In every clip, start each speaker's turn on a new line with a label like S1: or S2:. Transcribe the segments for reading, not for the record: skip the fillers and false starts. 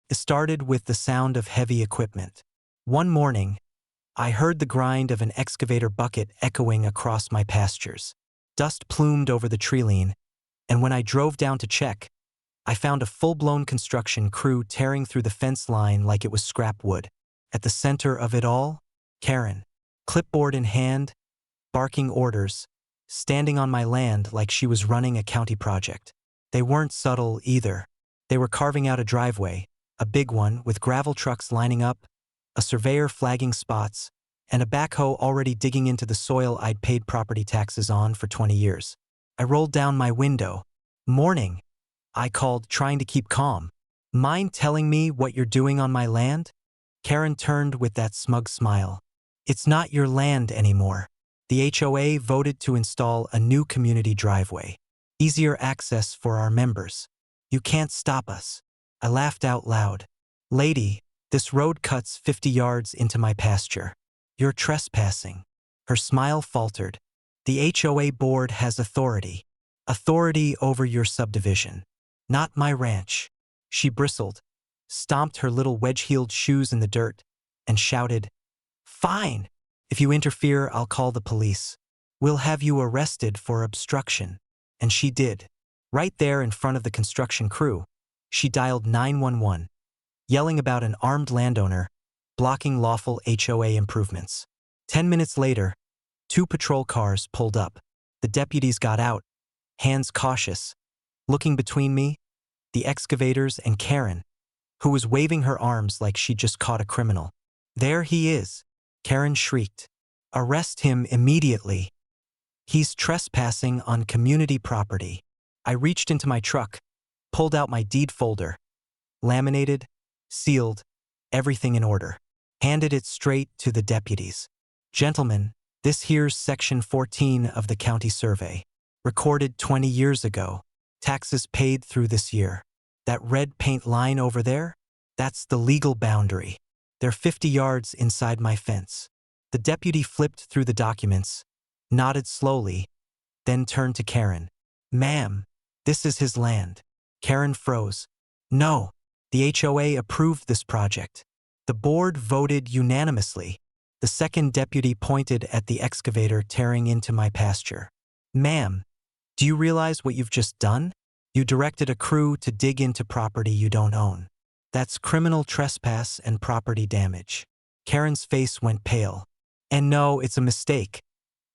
S1: It started with the sound of heavy equipment. One morning, I heard the grind of an excavator bucket echoing across my pastures. Dust plumed over the tree-line, and when I drove down to check, I found a full-blown construction crew tearing through the fence line like it was scrap wood. At the center of it all, Karen, clipboard in hand, barking orders, standing on my land like she was running a county project. They weren't subtle either. They were carving out a driveway, a big one with gravel trucks lining up, a surveyor flagging spots, and a backhoe already digging into the soil I'd paid property taxes on for 20 years. I rolled down my window. "Morning," I called, trying to keep calm. "Mind telling me what you're doing on my land?" Karen turned with that smug smile. "It's not your land anymore. The HOA voted to install a new community driveway. Easier access for our members. You can't stop us." I laughed out loud. "Lady, this road cuts 50 yards into my pasture. You're trespassing." Her smile faltered. "The HOA board has authority. Authority over your subdivision. Not my ranch." She bristled, stomped her little wedge-heeled shoes in the dirt, and shouted, "Fine! If you interfere, I'll call the police. We'll have you arrested for obstruction." And she did. Right there in front of the construction crew, she dialed 911, yelling about an armed landowner blocking lawful HOA improvements. 10 minutes later, 2 patrol cars pulled up. The deputies got out, hands cautious, looking between me, the excavators, and Karen, who was waving her arms like she'd just caught a criminal. "There he is," Karen shrieked. "Arrest him immediately. He's trespassing on community property." I reached into my truck, pulled out my deed folder, laminated, sealed, everything in order, handed it straight to the deputies. "Gentlemen, this here's Section 14 of the county survey. Recorded 20 years ago. Taxes paid through this year. That red paint line over there? That's the legal boundary. They're 50 yards inside my fence." The deputy flipped through the documents, nodded slowly, then turned to Karen. "Ma'am, this is his land." Karen froze. "No, the HOA approved this project. The board voted unanimously." The second deputy pointed at the excavator tearing into my pasture. "Ma'am, do you realize what you've just done? You directed a crew to dig into property you don't own. That's criminal trespass and property damage." Karen's face went pale. "And no, it's a mistake.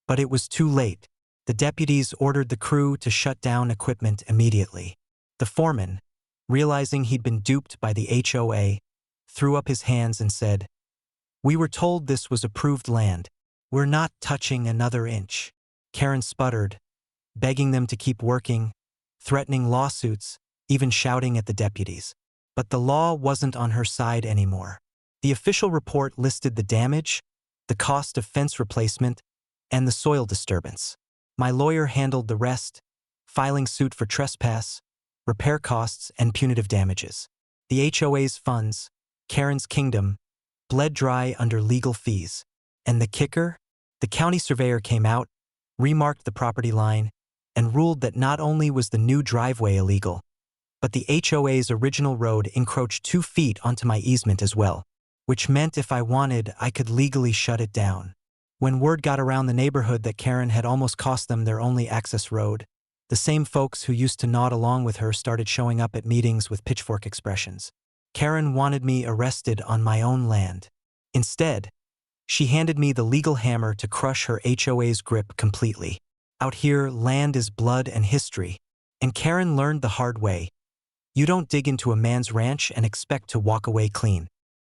S1: But it was too late." The deputies ordered the crew to shut down equipment immediately. The foreman, realizing he'd been duped by the HOA, threw up his hands and said, "We were told this was approved land. We're not touching another inch." Karen sputtered, begging them to keep working, threatening lawsuits, even shouting at the deputies. But the law wasn't on her side anymore. The official report listed the damage, the cost of fence replacement, and the soil disturbance. My lawyer handled the rest, filing suit for trespass, repair costs, and punitive damages. The HOA's funds, Karen's kingdom, bled dry under legal fees. And the kicker? The county surveyor came out, remarked the property line, and ruled that not only was the new driveway illegal, but the HOA's original road encroached 2 feet onto my easement as well, which meant if I wanted, I could legally shut it down. When word got around the neighborhood that Karen had almost cost them their only access road, the same folks who used to nod along with her started showing up at meetings with pitchfork expressions. Karen wanted me arrested on my own land. Instead, she handed me the legal hammer to crush her HOA's grip completely. Out here, land is blood and history, and Karen learned the hard way. You don't dig into a man's ranch and expect to walk away clean.